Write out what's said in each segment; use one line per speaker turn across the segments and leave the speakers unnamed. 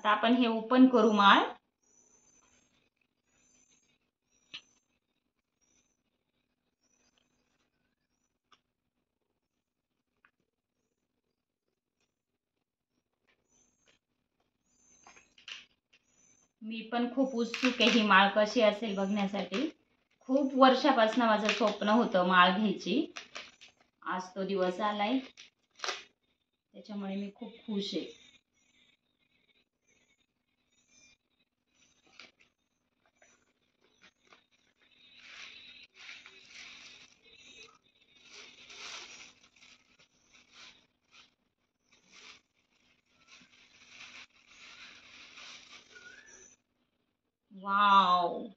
आता आपण हे ओपन करू माळ। मी पण खूप उत्सुक आहे ही माळ कशी असेल बघण्यासाठी। खूप वर्षापासून माझं स्वप्न होतं माळ घ्यायची, आज तो दिवस आलाय, त्याच्यामुळे मी खूप खुश आहे। वाव,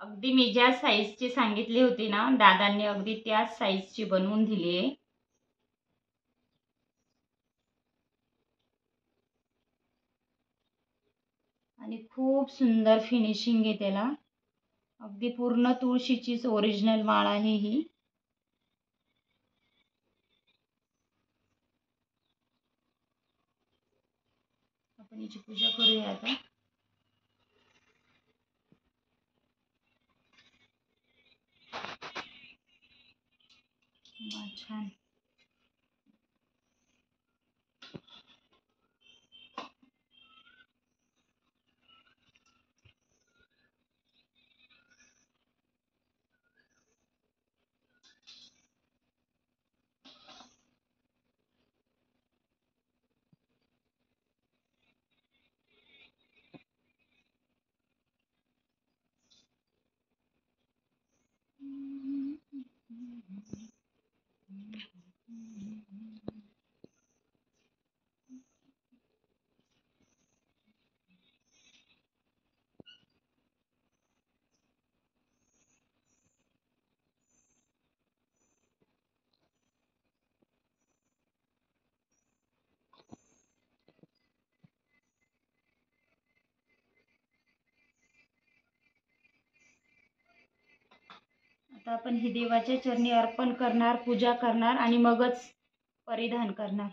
अगदी मी ज्या साईजची सांगितली होती ना, दादांनी अगदी त्याच साईजची बनवून दिली आहे। आणि खूप सुंदर फिनिशिंग आहे त्याला, अगदी पूर्ण तुळशीचीच ओरिजिनल माळ आहे ही। आपण हिची पूजा करूया आता। छान, आता आपण ही देवाच्या चरणी अर्पण करणार, पूजा करणार आणि मगच परिधान करणार।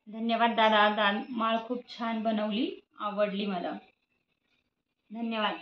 धन्यवाद दादा, माळ खूप छान बनवली, आवडली मला। धन्यवाद।